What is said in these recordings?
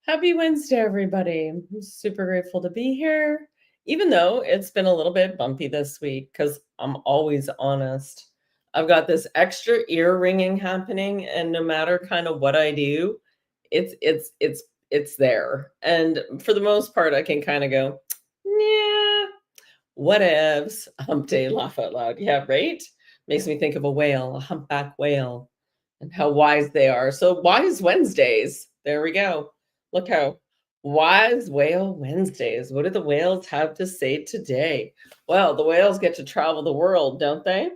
Happy Wednesday, everybody. I'm super grateful to be here, even though it's been a little bit bumpy this week, because I'm always honest. I've got this extra ear ringing happening, and no matter kind of what I do, it's there. And for the most part, I can kind of go, yeah, whatevs. Hump day, laugh out loud. Yeah, right? Makes me think of a whale, a humpback whale, and how wise they are. So, Wise Wednesdays. There we go. Look how wise whale Wednesdays. What do the whales have to say today? Well, the whales get to travel the world, don't they?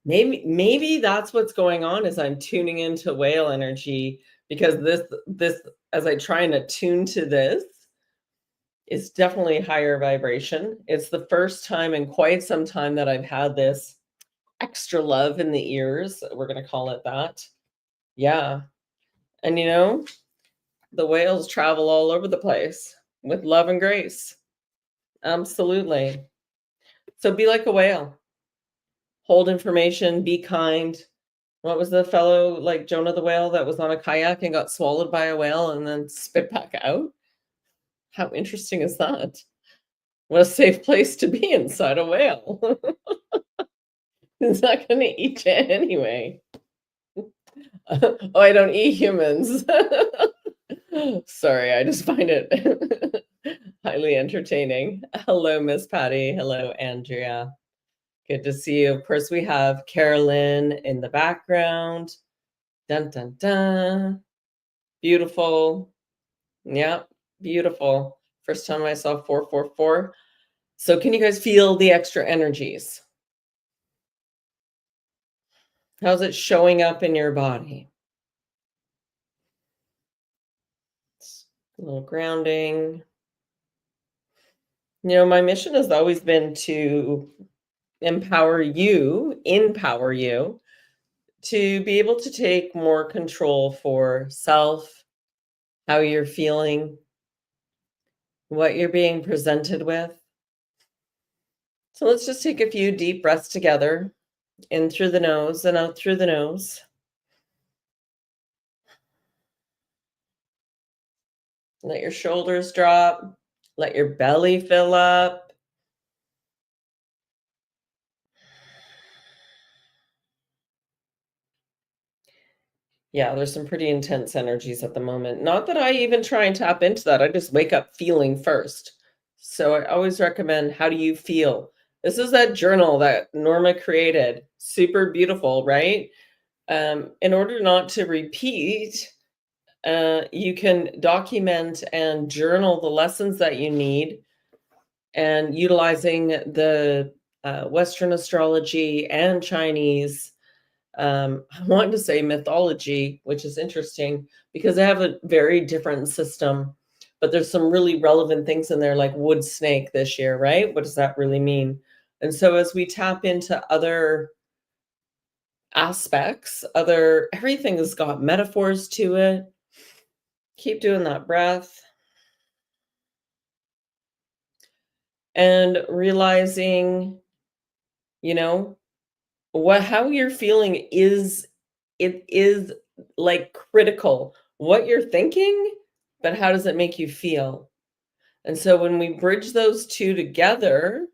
Maybe that's what's going on is I'm tuning into whale energy because this as I try and attune to this, it's definitely higher vibration. It's the first time in quite some time that I've had this extra love in the ears. We're going to call it that. Yeah. And the whales travel all over the place with love and grace. Absolutely. So be like a whale. Hold information, be kind. What was the fellow like Jonah the whale that was on a kayak and got swallowed by a whale and then spit back out? How interesting is that? What a safe place to be inside a whale. It's not going to eat you anyway. Oh, I don't eat humans. Sorry, I just find it highly entertaining. Hello, Miss Patty. Hello, Andrea. Good to see you. Of course, we have Carolyn in the background. Dun, dun, dun. Beautiful. Yeah, beautiful. First time I saw 444. So can you guys feel the extra energies? How's it showing up in your body? A little grounding. My mission has always been to empower you to be able to take more control for self, how you're feeling, what you're being presented with. So let's just take a few deep breaths together, in through the nose and out through the nose. Let your shoulders drop. Let your belly fill up. Yeah, there's some pretty intense energies at the moment. Not that I even try and tap into that. I just wake up feeling first. So I always recommend, how do you feel? This is that journal that Norma created. Super beautiful, right? In order not to repeat, you can document and journal the lessons that you need, and utilizing the Western astrology and Chinese, I wanted to say mythology, which is interesting because they have a very different system, but there's some really relevant things in there, like wood snake this year, right? What does that really mean? And so as we tap into other aspects, everything has got metaphors to it. Keep doing that breath. And realizing, how you're feeling is like critical. What you're thinking, but how does it make you feel? And so when we bridge those two together,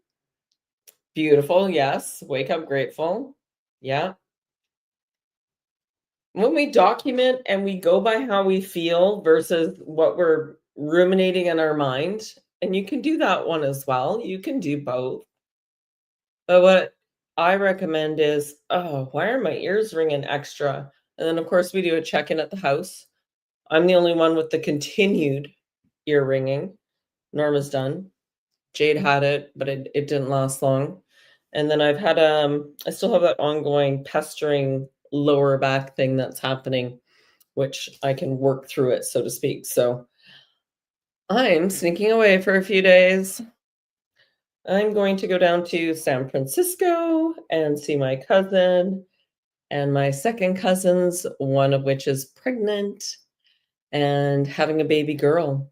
beautiful, yes, wake up grateful. Yeah. When we document and we go by how we feel versus what we're ruminating in our mind, and you can do that one as well. You can do both. But what I recommend is, oh, why are my ears ringing extra? And then, of course, we do a check-in at the house. I'm the only one with the continued ear ringing. Norma's done. Jade had it, but it didn't last long. And then I've had, I still have that ongoing pestering lower back thing that's happening, which I can work through it, so to speak. So I'm sneaking away for a few days. I'm going to go down to San Francisco and see my cousin and my second cousins, one of which is pregnant and having a baby girl.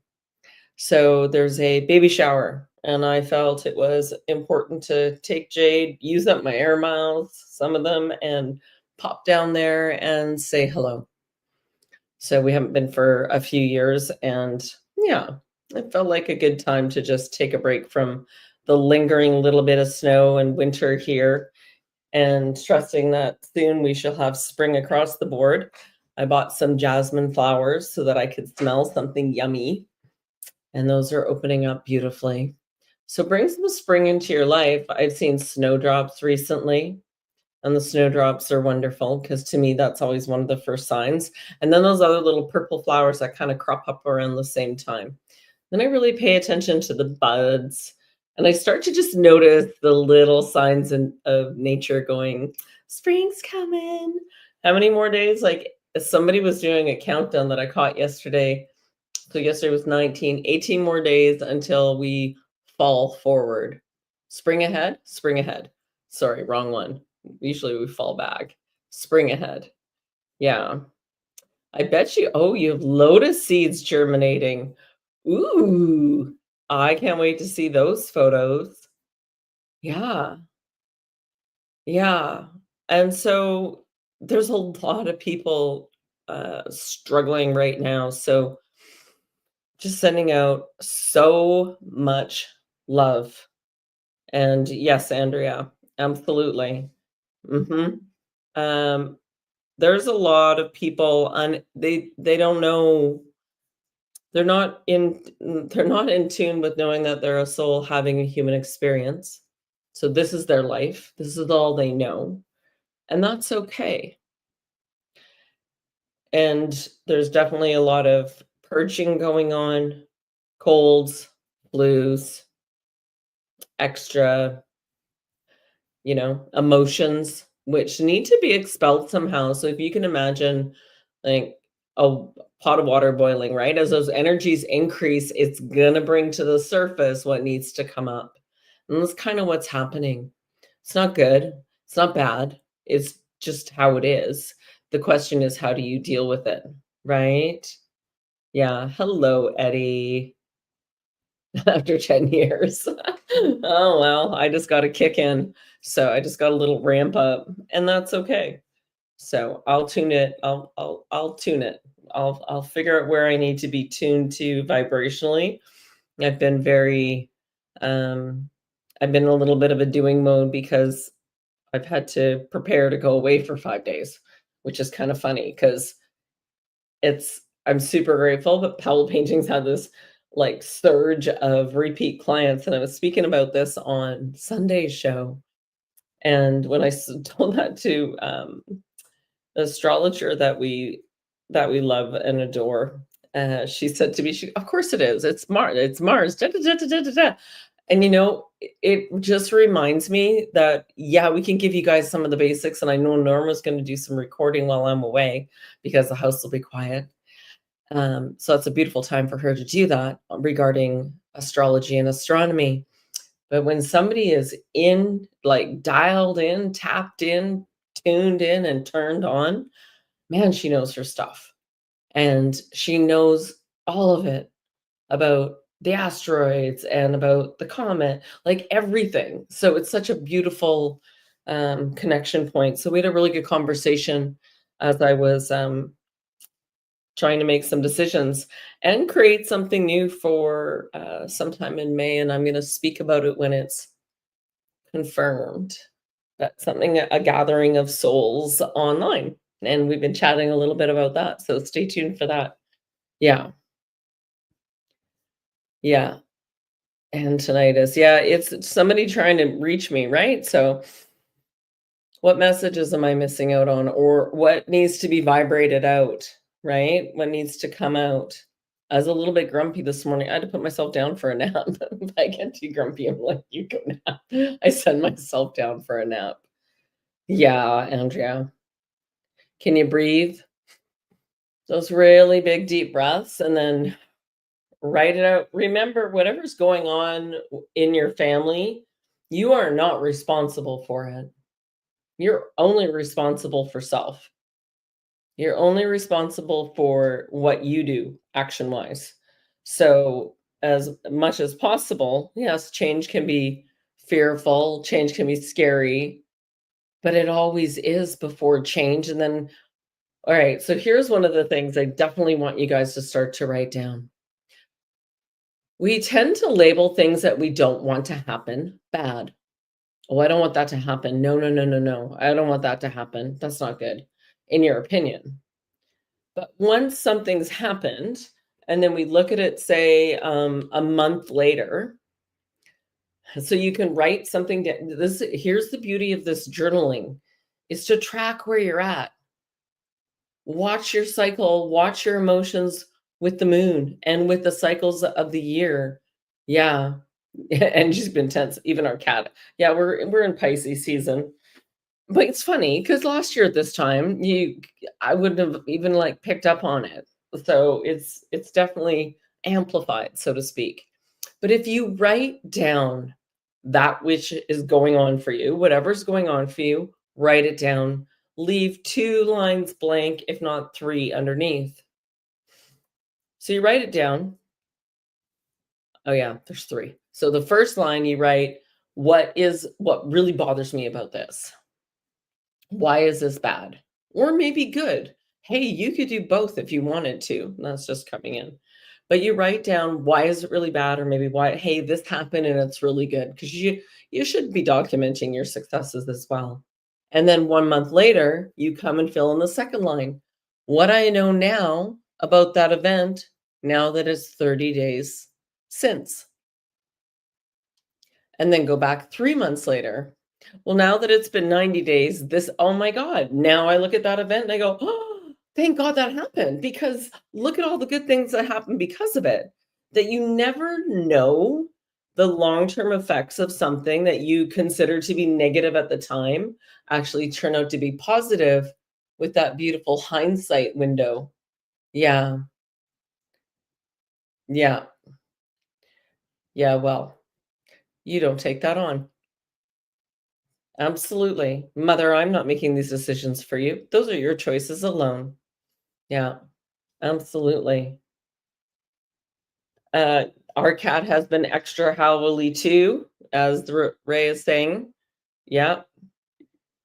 So there's a baby shower, and I felt it was important to take Jade, use up my air miles, some of them, and pop down there and say hello. So we haven't been for a few years, and yeah, it felt like a good time to just take a break from the lingering little bit of snow and winter here, and trusting that soon we shall have spring across the board. I bought some jasmine flowers so that I could smell something yummy, and those are opening up beautifully. So bring some spring into your life. I've seen snowdrops recently, and the snowdrops are wonderful because to me, that's always one of the first signs. And then those other little purple flowers that kind of crop up around the same time. Then I really pay attention to the buds, and I start to just notice the little signs of nature going, spring's coming. How many more days? Like somebody was doing a countdown that I caught yesterday. So yesterday was 19, 18 more days until we fall forward. Spring ahead, spring ahead. Sorry, wrong one. Usually we fall back. Spring ahead. Yeah. I bet you, oh, you have lotus seeds germinating. Ooh, I can't wait to see those photos. Yeah, yeah. And so there's a lot of people struggling right now. So just sending out so much love. And yes, Andrea, absolutely. Mhm. Um, there's a lot of people on they don't know, they're not in tune with knowing that they're a soul having a human experience. So this is their life. This is all they know, and that's okay. And there's definitely a lot of purging going on, colds, flus, extra, emotions which need to be expelled somehow. So if you can imagine like a pot of water boiling, right? As those energies increase, it's gonna bring to the surface what needs to come up. And that's kind of what's happening. It's not good. It's not bad. It's just how it is. The question is, how do you deal with it? Right? Yeah. Hello, Eddie. After 10 years. Oh, well, I just got a kick in. So I just got a little ramp up, and that's okay. So I'll tune it. I'll tune it. I'll figure out where I need to be tuned to vibrationally. I've been very um I've been in a little bit of a doing mode because I've had to prepare to go away for 5 days, which is kind of funny because I'm super grateful, but Powell Paintings had this like surge of repeat clients, and I was speaking about this on Sunday's show. And when told that to the astrologer that we love and adore, she said to me, "Of course it is. It's Mars. It's Mars." Da, da, da, da, da, da, da." And it just reminds me that yeah, we can give you guys some of the basics, and I know Norma's going to do some recording while I'm away because the house will be quiet. So it's a beautiful time for her to do that regarding astrology and astronomy. But when somebody is in, like dialed in, tapped in, tuned in, and turned on, man, she knows her stuff. And she knows all of it about the asteroids and about the comet, like everything. So it's such a beautiful connection point. So we had a really good conversation as I was trying to make some decisions and create something new for sometime in May. And I'm going to speak about it when it's confirmed. That's something, a gathering of souls online. And we've been chatting a little bit about that. So stay tuned for that. Yeah. Yeah. And tonight is, yeah, it's somebody trying to reach me, right? So what messages am I missing out on, or what needs to be vibrated out, right? What needs to come out? I was a little bit grumpy this morning. I had to put myself down for a nap. If I get too grumpy, I'm like, you go nap. I send myself down for a nap. Yeah, Andrea. Can you breathe? Those really big, deep breaths and then write it out. Remember, whatever's going on in your family, you are not responsible for it. You're only responsible for self. You're only responsible for what you do action wise. So, as much as possible, yes, change can be fearful, change can be scary, but it always is before change. And then All right, so here's one of the things I definitely want you guys to start to write down. We tend to label things that we don't want to happen bad. Oh, I don't want that to happen. No, no, no, no, no. I don't want that to happen. That's not good, in your opinion. But once something's happened, and then we look at it, say, a month later, so you can write something down. Here's the beauty of this journaling, is to track where you're at. Watch your cycle, watch your emotions with the moon and with the cycles of the year. Yeah. And she's been tense, even our cat. Yeah, we're in Pisces season. But it's funny because last year at this time, I wouldn't have even like picked up on it. So it's definitely amplified, so to speak. But if you write down that which is going on for you, whatever's going on for you, write it down. Leave 2 lines blank, if not 3 underneath. So you write it down. Oh yeah, there's 3. So the first line you write, what really bothers me about this? Why is this bad? Or maybe good. Hey, you could do both if you wanted to. That's just coming in. But you write down, why is it really bad? Or maybe why, hey, this happened and it's really good. Because you should be documenting your successes as well. And then 1 month later, you come and fill in the second line. What I know now about that event, now that it's 30 days since. And then go back 3 months later. Well, now that it's been 90 days, oh my God, now I look at that event and I go, oh, thank God that happened, because look at all the good things that happened because of it. That you never know the long-term effects of something that you consider to be negative at the time actually turn out to be positive with that beautiful hindsight window. Yeah. Yeah. Yeah. Well, you don't take that on. Absolutely. Mother, I'm not making these decisions for you. Those are your choices alone. Yeah, absolutely. Uh, our cat has been extra howly too, as Ray is saying. Yeah,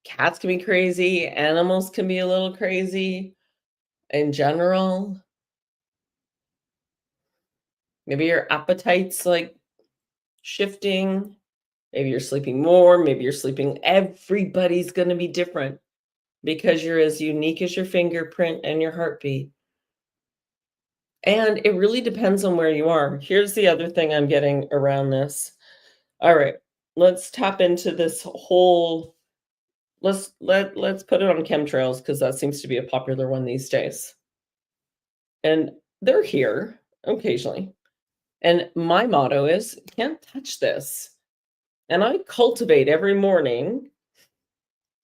cats can be crazy. Animals can be a little crazy in general. Maybe your appetite's like shifting. Maybe you're sleeping more. Maybe you're sleeping. Everybody's going to be different because you're as unique as your fingerprint and your heartbeat. And it really depends on where you are. Here's the other thing I'm getting around this. All right, let's tap into this whole let's put it on chemtrails because that seems to be a popular one these days. And they're here occasionally. And my motto is can't touch this. And I cultivate every morning,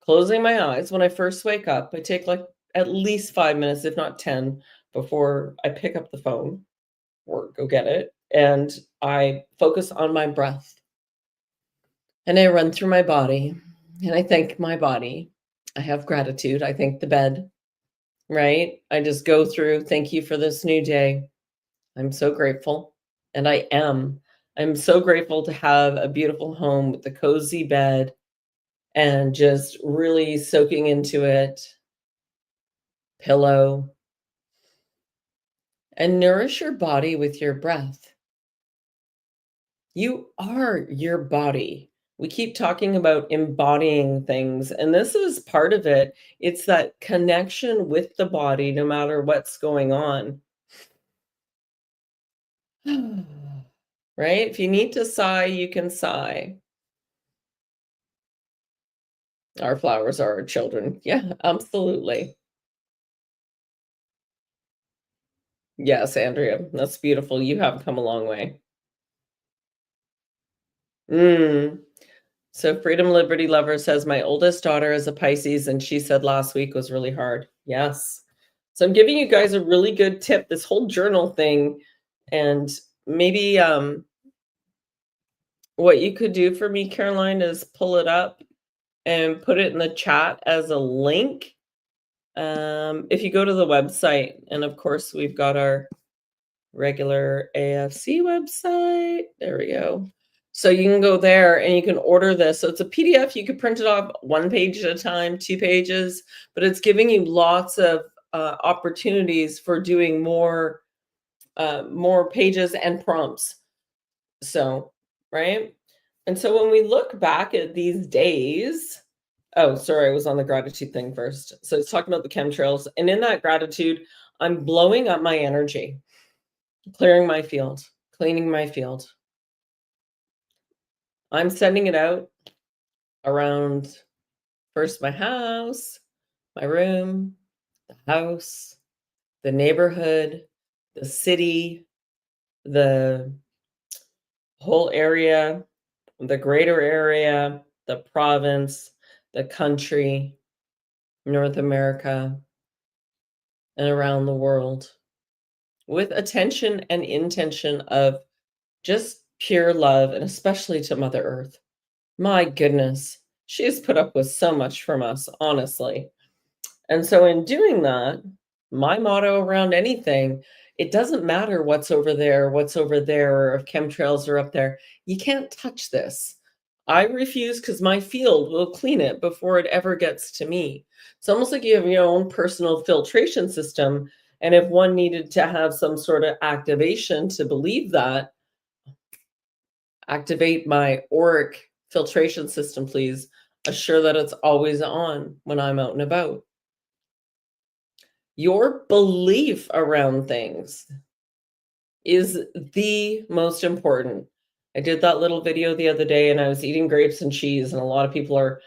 closing my eyes when I first wake up. I take like at least 5 minutes, if not 10, before I pick up the phone or go get it. And I focus on my breath. And I run through my body and I thank my body. I have gratitude. I thank the bed, right? I just go through, thank you for this new day. I'm so grateful. And I am. I'm so grateful to have a beautiful home with a cozy bed and just really soaking into it, pillow, and nourish your body with your breath. You are your body. We keep talking about embodying things, and this is part of it. It's that connection with the body no matter what's going on. Right? If you need to sigh, you can sigh. Our flowers are our children. Yeah, absolutely. Yes, Andrea, that's beautiful. You have come a long way. Mm. So Freedom Liberty Lover says, my oldest daughter is a Pisces, and she said last week was really hard. Yes. So I'm giving you guys a really good tip, this whole journal thing. And maybe what you could do for me, Caroline, is pull it up and put it in the chat as a link. If you go to the website, and of course, we've got our regular AFC website. There we go. So you can go there and you can order this. So it's a PDF. You could print it off 1 page at a time, 2 pages, but it's giving you lots of opportunities for doing more pages and prompts. So, right? And so when we look back at these days, oh, sorry, I was on the gratitude thing first. So it's talking about the chemtrails. And in that gratitude, I'm blowing up my energy, clearing my field, cleaning my field. I'm sending it out around first my house, my room, the house, the neighborhood, the city, the whole area, the greater area, the province, the country, North America, and around the world with attention and intention of just pure love, and especially to Mother Earth. My goodness, she has put up with so much from us, honestly. And so in doing that, my motto around anything, it doesn't matter what's over there, or if chemtrails are up there. You can't touch this. I refuse because my field will clean it before it ever gets to me. It's almost like you have your own personal filtration system. And if one needed to have some sort of activation to believe that, activate my auric filtration system, please. Assure that it's always on when I'm out and about. Your belief around things is the most important. I did that little video the other day and I was eating grapes and cheese, and a lot of people are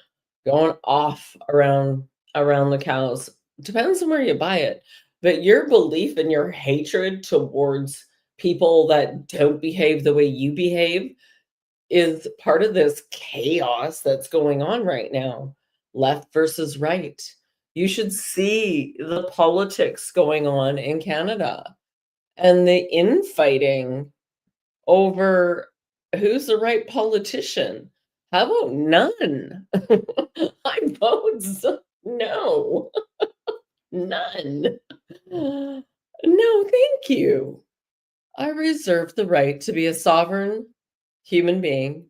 going off around the cows. Depends on where you buy it. But your belief and your hatred towards people that don't behave the way you behave is part of this chaos that's going on right now, left versus right. You should see the politics going on in Canada and the infighting over who's the right politician. How about none? I vote no, none. No, thank you. I reserve the right to be a sovereign human being,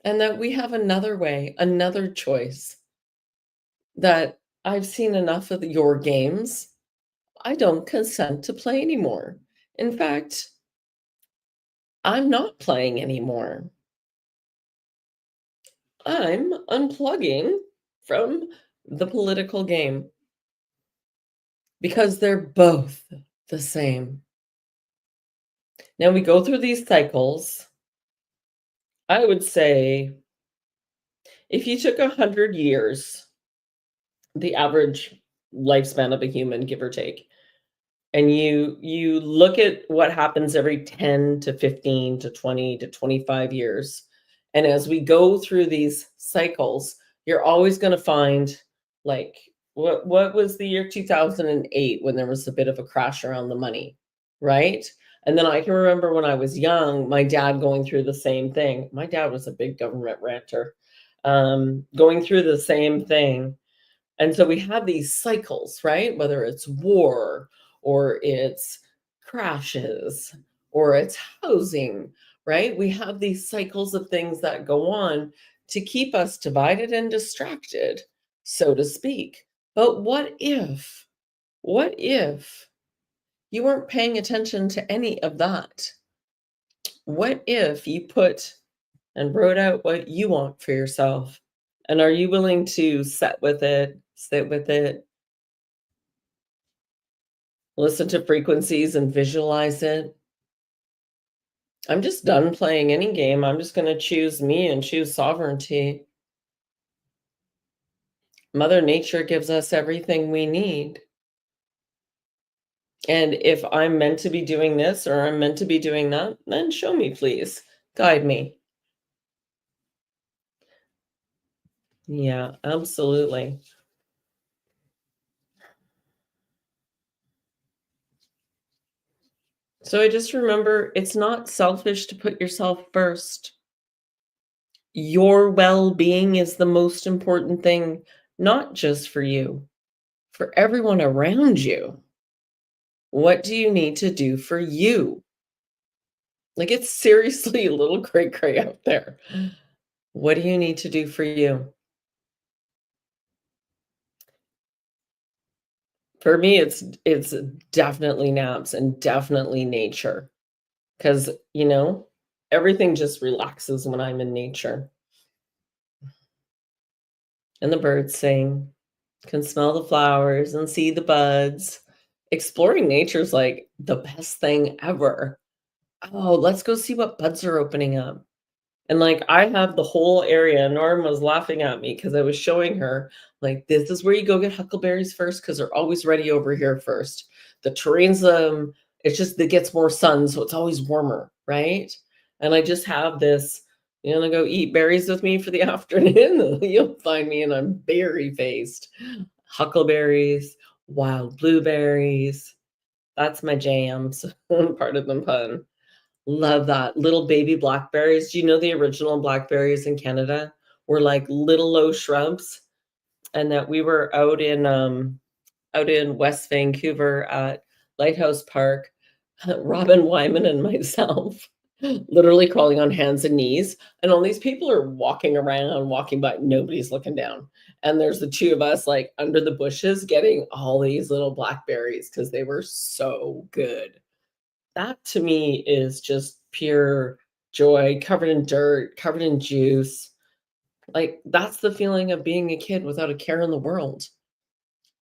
and that we have another way, another choice, that I've seen enough of your games. I don't consent to play anymore. In fact, I'm not playing anymore. I'm unplugging from the political game because they're both the same. Now we go through these cycles. I would say if you took 100 years, the average lifespan of a human, give or take, and you look at what happens every 10 to 15 to 20 to 25 years, and as we go through these cycles, you're always going to find, like, what was the year 2008 when there was a bit of a crash around the money, right? And then I can remember when I was young, my dad going through the same thing. My dad was a big government ranter, going through the same thing. And so we have these cycles, right? Whether it's war, or it's crashes, or it's housing, right? We have these cycles of things that go on to keep us divided and distracted, so to speak. But what if you weren't paying attention to any of that? What if you put and wrote out what you want for yourself? And are you willing to sit with it, listen to frequencies and visualize it? I'm just done playing any game. I'm just going to choose me and choose sovereignty. Mother Nature gives us everything we need. And if I'm meant to be doing this or I'm meant to be doing that, then show me, please. Guide me. Yeah, absolutely. So I just remember, it's not selfish to put yourself first. Your well-being is the most important thing, not just for you, for everyone around you. What do you need to do for you? Like, it's seriously a little cray-cray out there. What do you need to do for you? For me, it's definitely naps and definitely nature, 'cause, everything just relaxes when I'm in nature, and the birds sing, can smell the flowers and see the buds. Exploring nature is, like, the best thing ever. "Oh, let's go see what buds are opening up." And, like, I have the whole area. Norm was laughing at me because I was showing her, like, "This is where you go get huckleberries first because 'cause they're always ready over here first. The terrain's, it's just it gets more sun, so it's always warmer, right?" And I just have this, "You wanna go eat berries with me for the afternoon?" You'll find me and I'm berry-faced. Huckleberries, wild blueberries, that's my jams, part of the pun. Love that. Little baby blackberries. Do you know the original blackberries in Canada were like little low shrubs? And that we were out in West Vancouver at Lighthouse Park, Robin Wyman and myself, literally crawling on hands and knees. And all these people are walking around, walking by, nobody's looking down. And there's the two of us like under the bushes getting all these little blackberries because they were so good. That to me is just pure joy, covered in dirt, covered in juice. Like, that's the feeling of being a kid without a care in the world.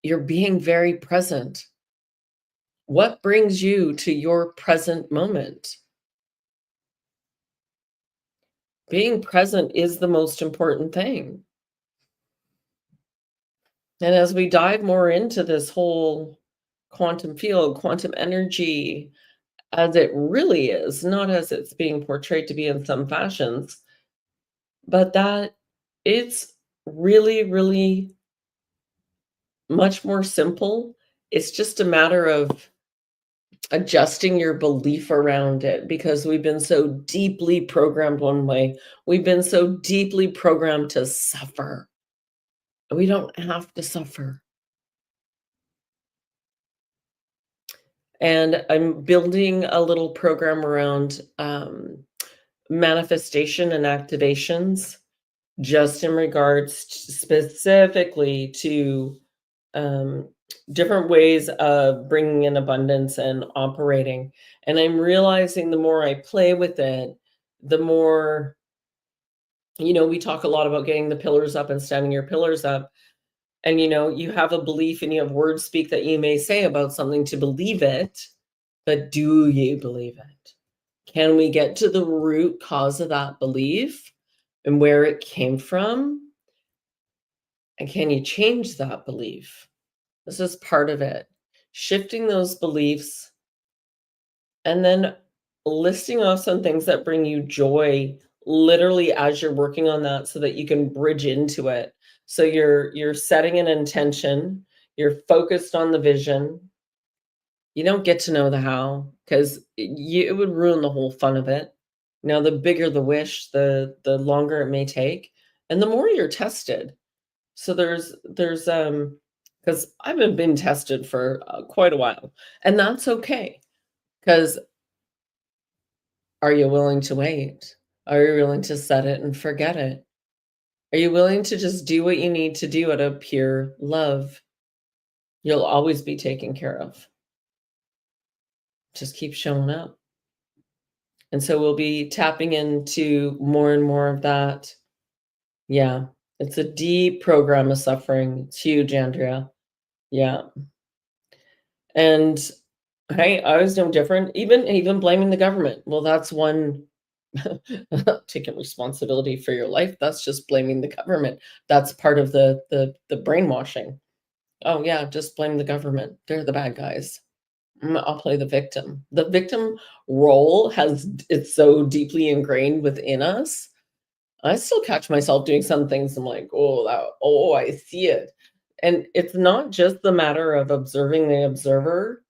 You're being very present. What brings you to your present moment? Being present is the most important thing. And as we dive more into this whole quantum field, quantum energy, as it really is, not as it's being portrayed to be in some fashions, but that it's really, really much more simple. It's just a matter of adjusting your belief around it because we've been so deeply programmed one way. We've been so deeply programmed to suffer. We don't have to suffer. And I'm building a little program around manifestation and activations, just in regards specifically to um, different ways of bringing in abundance and operating. And I'm realizing the more I play with it, the more, we talk a lot about getting the pillars up and standing your pillars up. And, you have a belief and you have words speak that you may say about something to believe it, but do you believe it? Can we get to the root cause of that belief and where it came from? And can you change that belief? This is part of it. Shifting those beliefs and then listing off some things that bring you joy literally as you're working on that so that you can bridge into it. So you're setting an intention, you're focused on the vision. You don't get to know the how because it would ruin the whole fun of it. The bigger the wish, the longer it may take, and the more you're tested. So because I haven't been tested for quite a while, and that's okay. Because are you willing to wait? Are you willing to set it and forget it? Are you willing to just do what you need to do out of pure love? You'll always be taken care of. Just keep showing up. And so we'll be tapping into more and more of that. Yeah, it's a deep program of suffering. It's huge, Andrea. Yeah. And hey, I was no different. Even blaming the government. Well, that's one taking responsibility for your life. That's just blaming the government. That's part of the brainwashing. Oh yeah, just blame the government. They're the bad guys. I'll play the victim. The victim role it's so deeply ingrained within us. I still catch myself doing some things. I'm like, oh, I see it. And it's not just the matter of observing the observer,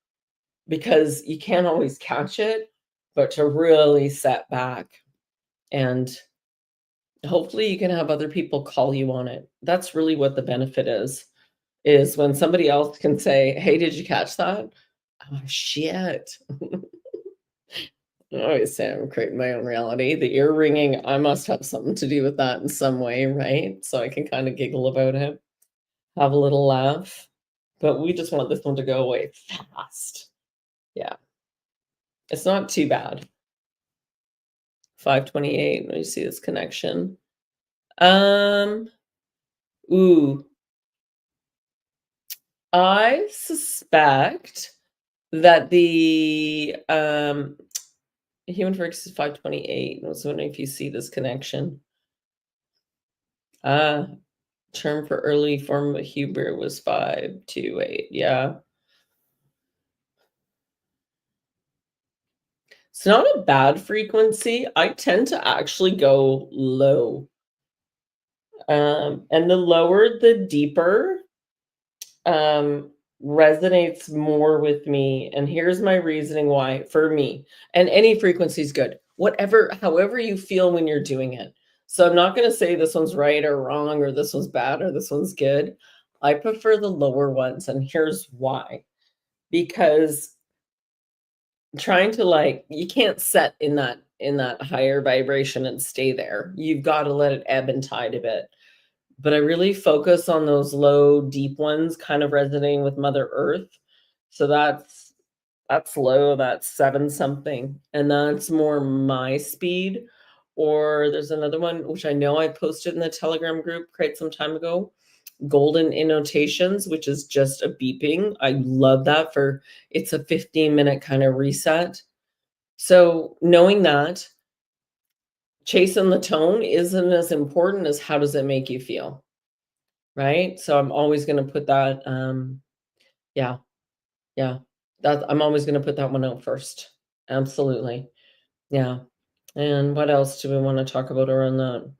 because you can't always catch it, but to really set back and hopefully you can have other people call you on it. That's really what the benefit is when somebody else can say, "Hey, did you catch that?" Oh, shit. I always say I'm creating my own reality. The ear ringing, I must have something to do with that in some way, right? So I can kind of giggle about it, have a little laugh. but we just want this one to go away fast. Yeah. It's not too bad. 528. Let me see this connection. Um, ooh, I suspect that the human frequency is 528. I was wondering if you see this connection. Uh, term for early form of Hebrew was 528. Yeah. It's not a bad frequency. I tend to actually go low. And the lower, the deeper, um, resonates more with me. And here's my reasoning why for me. And any frequency is good. Whatever, however you feel when you're doing it. So I'm not going to say this one's right or wrong, or this one's bad, or this one's good. I prefer the lower ones. And here's why. Because trying to you can't set in that higher vibration and stay there. You've got to let it ebb and tide a bit. But I really focus on those low, deep ones, kind of resonating with Mother Earth. So that's low, that's 7 something, and that's more my speed. Or there's another one, which I know I posted in the Telegram group quite some time ago, golden annotations, which is just a beeping. I love that it's a 15-minute kind of reset. So knowing that, chasing the tone isn't as important as how does it make you feel, right? So I'm always going to put that, yeah, yeah, I'm always going to put that one out first. Absolutely. Yeah. And what else do we want to talk about around that?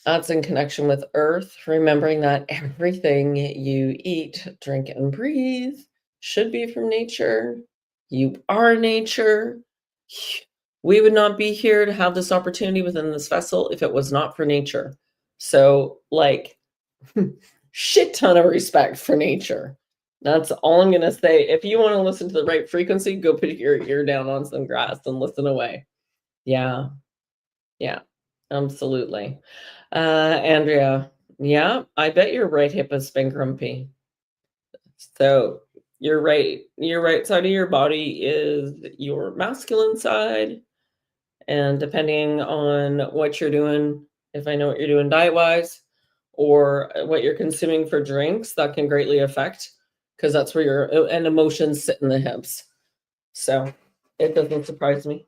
That's in connection with earth, remembering that everything you eat, drink, and breathe should be from nature. You are nature. We would not be here to have this opportunity within this vessel if it was not for nature. So, shit ton of respect for nature. That's all I'm going to say. If you want to listen to the right frequency, go put your ear down on some grass and listen away. Yeah. Yeah. Absolutely. Andrea, yeah, I bet your right hip has been grumpy. So your right side of your body is your masculine side. And depending on what you're doing, if I know what you're doing diet-wise or what you're consuming for drinks, that can greatly affect, because that's where and emotions sit in the hips. So it doesn't surprise me.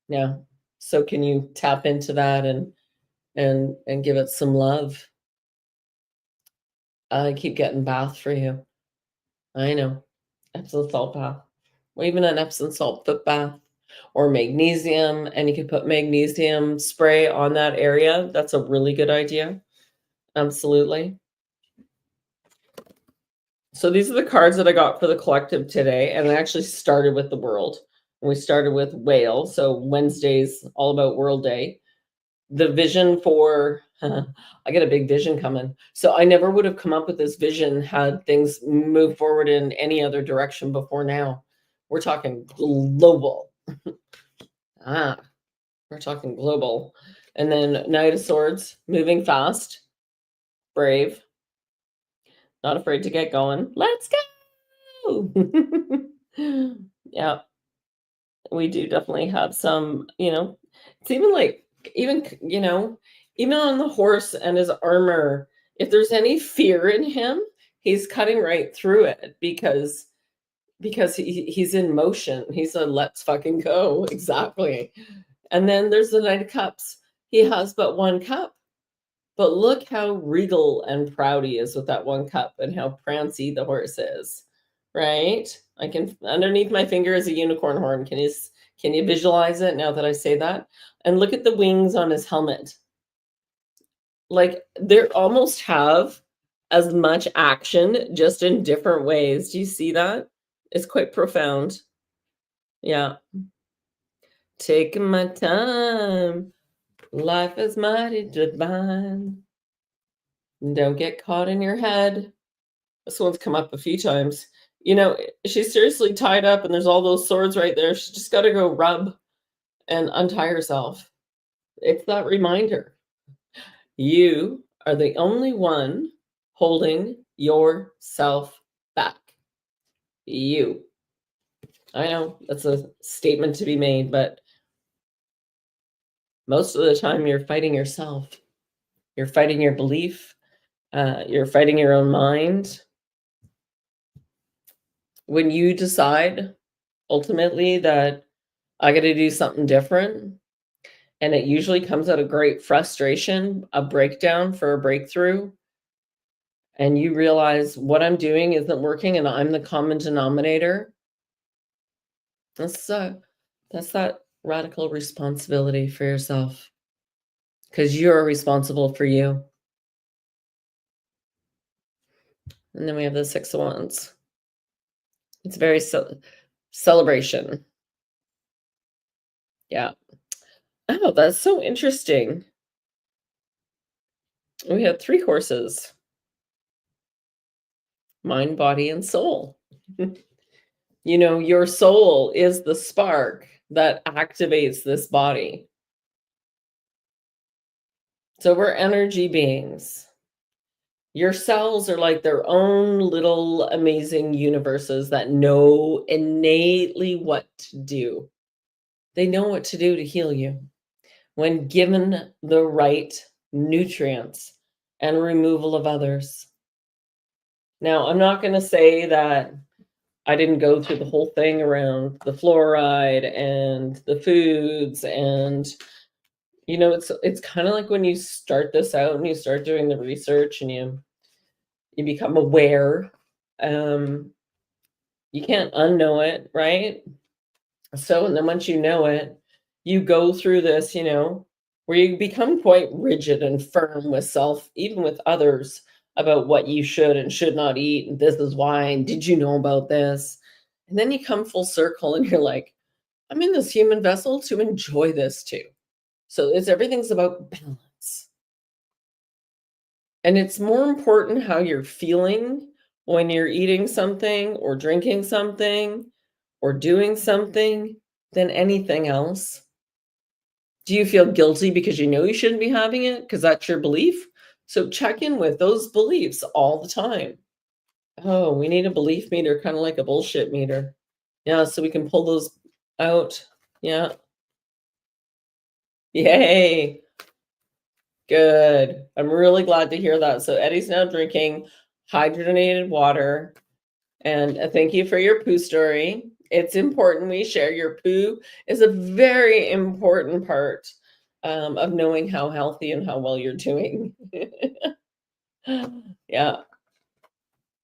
Yeah. So can you tap into that and give it some love? I keep getting bath for you. I know. Epsom salt bath. Or even an Epsom salt foot bath or magnesium. And you can put magnesium spray on that area. That's a really good idea. Absolutely. So these are the cards that I got for the collective today. And I actually started with the world. We started with whale. So Wednesday's all about World Day. The vision for I get a big vision coming. So I never would have come up with this vision had things moved forward in any other direction before now. We're talking global. We're talking global. And then Knight of Swords, moving fast, brave, not afraid to get going. Let's go. Yeah, we do definitely have some, it's even on the horse and his armor, if there's any fear in him, he's cutting right through it because he's in motion. He's a let's fucking go. Exactly. And then there's the Knight of Cups. He has but one cup, but look how regal and proud he is with that one cup and how prancy the horse is, right? I can, underneath my finger is a unicorn horn. Can you visualize it now that I say that? And look at the wings on his helmet. They almost have as much action, just in different ways. Do you see that? It's quite profound. Yeah. Taking my time. Life is mighty divine. Don't get caught in your head. This one's come up a few times. She's seriously tied up and there's all those swords right there. She's just got to go rub and untie herself. It's that reminder. You are the only one holding yourself back. You. I know that's a statement to be made, but most of the time you're fighting yourself. You're fighting your belief. You're fighting your own mind. When you decide ultimately that I got to do something different, and it usually comes out of great frustration, a breakdown for a breakthrough, and you realize what I'm doing isn't working and I'm the common denominator. That's that radical responsibility for yourself, because you're responsible for you. And then we have the Six of Wands. It's very celebration. Yeah. Oh, that's so interesting. We have 3 horses. Mind, body, and soul. You know, your soul is the spark that activates this body. So we're energy beings. Your cells are like their own little amazing universes that know innately what to do. They know what to do to heal you when given the right nutrients and removal of others. Now, I'm not going to say that I didn't go through the whole thing around the fluoride and the foods, and you know, it's kind of like when you start this out and you start doing the research and you become aware, you can't unknow it, right? So, and then once you know it, you go through this, you know, where you become quite rigid and firm with self, even with others, about what you should and should not eat, and this is why, and did you know about this? And then you come full circle and you're like, I'm in this human vessel to enjoy this too. So everything's about balance. And it's more important how you're feeling when you're eating something or drinking something or doing something than anything else. Do you feel guilty because you know you shouldn't be having it because that's your belief? So check in with those beliefs all the time. Oh, we need a belief meter, kind of like a bullshit meter. Yeah, so we can pull those out. Yeah. Yay. Good. I'm really glad to hear that. So Eddie's now drinking hydrogenated water. And thank you for your poo story. It's important we share. Your poo is a very important part of knowing how healthy and how well you're doing. Yeah.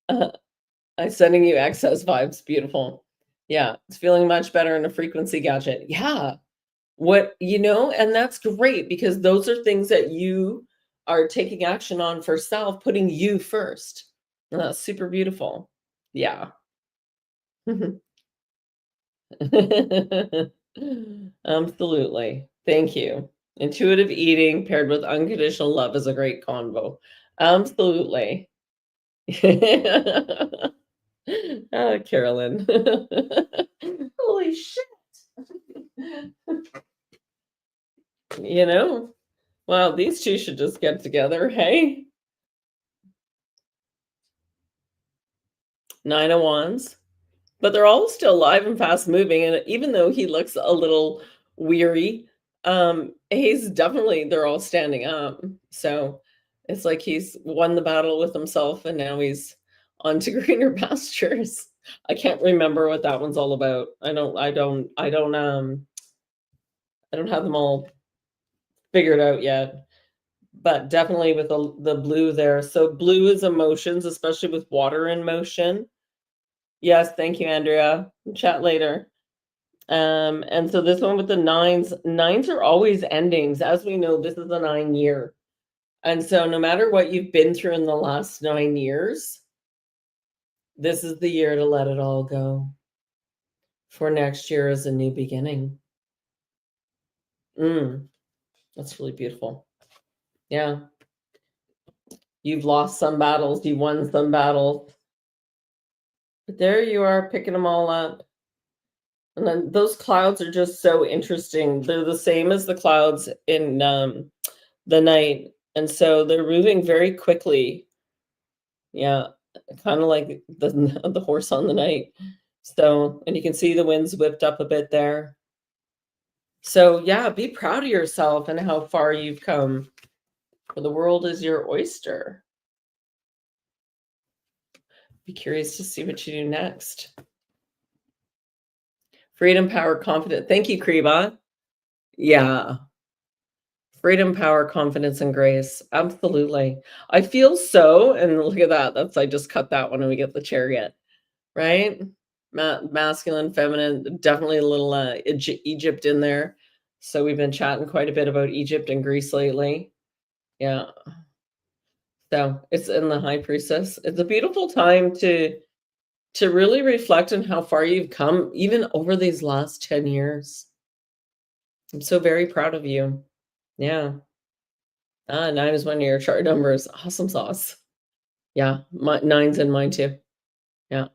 I'm sending you excess vibes. Beautiful. Yeah. It's feeling much better in a frequency gadget. Yeah. What, you know, and that's great because those are things that you are taking action on for self, putting you first. And that's super beautiful. Yeah. Absolutely. Thank you. Intuitive eating paired with unconditional love is a great combo. Absolutely. Carolyn. Holy shit. You know, well, these two should just get together. Hey, 9 of Wands. But they're all still alive and fast moving, and even though he looks a little weary, he's definitely they're all standing up. So it's like he's won the battle with himself and now he's on to greener pastures. I can't remember what that one's all about. I don't have them all figured out yet. But definitely with the blue there. So blue is emotions, especially with water in motion. Yes, thank you, Andrea. Chat later. And so this one with the nines are always endings. As we know, this is a 9-year. And so no matter what you've been through in the last 9 years, this is the year to let it all go. For next year is a new beginning. That's really beautiful. Yeah. You've lost some battles, you won some battles. But there you are picking them all up. And then those clouds are just so interesting. They're the same as the clouds in the night. And so they're moving very quickly. Yeah. Kinda like the horse on the night. So and you can see the wind's whipped up a bit there. So, yeah, be proud of yourself and how far you've come, for the world is your oyster. Be curious to see what you do next. Freedom, power, confidence. Thank you, Kriba. Yeah. Freedom, power, confidence, and grace. Absolutely. I feel so and look at that. That's I just cut that one and we get the chariot, right? Masculine, feminine, definitely a little Egypt in there. So we've been chatting quite a bit about Egypt and Greece lately. Yeah. So it's in the high priestess. It's a beautiful time to really reflect on how far you've come even over these last 10 years. I'm so very proud of you. Yeah. 9 is one of your chart numbers. Awesome sauce. Yeah, nine's in mine too. Yeah.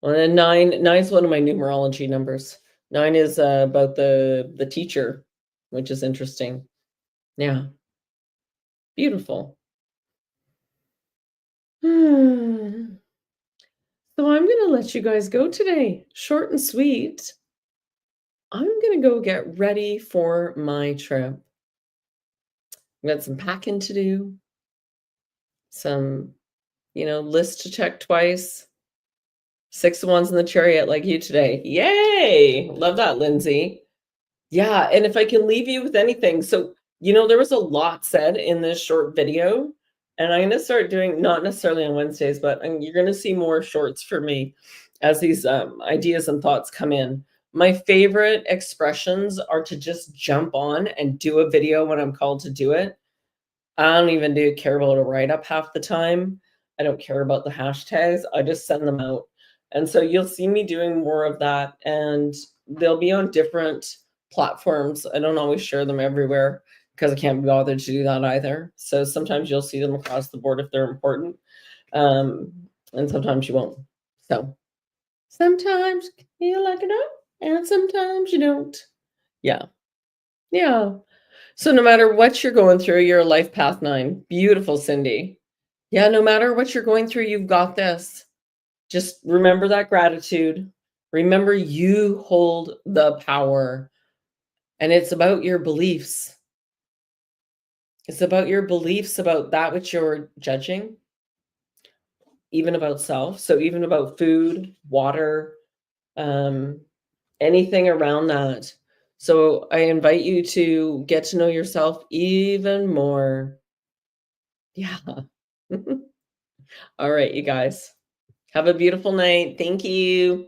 Well, then nine's one of my numerology numbers. 9 is about the teacher, which is interesting. Yeah. Beautiful. Hmm. So I'm gonna let you guys go today. Short and sweet. I'm gonna go get ready for my trip. I've got some packing to do, some, list to check twice. 6 of wands in the chariot like you today. Yay! Love that, Lindsay. Yeah, and if I can leave you with anything, so, there was a lot said in this short video, and I'm gonna start doing not necessarily on Wednesdays, but you're gonna see more shorts for me as these ideas and thoughts come in. My favorite expressions are to just jump on and do a video when I'm called to do it. I don't even do care about a write-up half the time. I don't care about the hashtags. I just send them out. And so you'll see me doing more of that, and they'll be on different platforms. I don't always share them everywhere because I can't be bothered to do that either. So sometimes you'll see them across the board if they're important, and sometimes you won't. So sometimes you like it up, and sometimes you don't. Yeah. Yeah. So no matter what you're going through, you're a life path 9. Beautiful, Cindy. Yeah, no matter what you're going through, you've got this. Just remember that gratitude. Remember you hold the power, and it's about your beliefs. It's about your beliefs about that which you're judging, even about self. So even about food, water, um, anything around that. So I invite you to get to know yourself even more. Yeah. All right, you guys. Have a beautiful night. Thank you.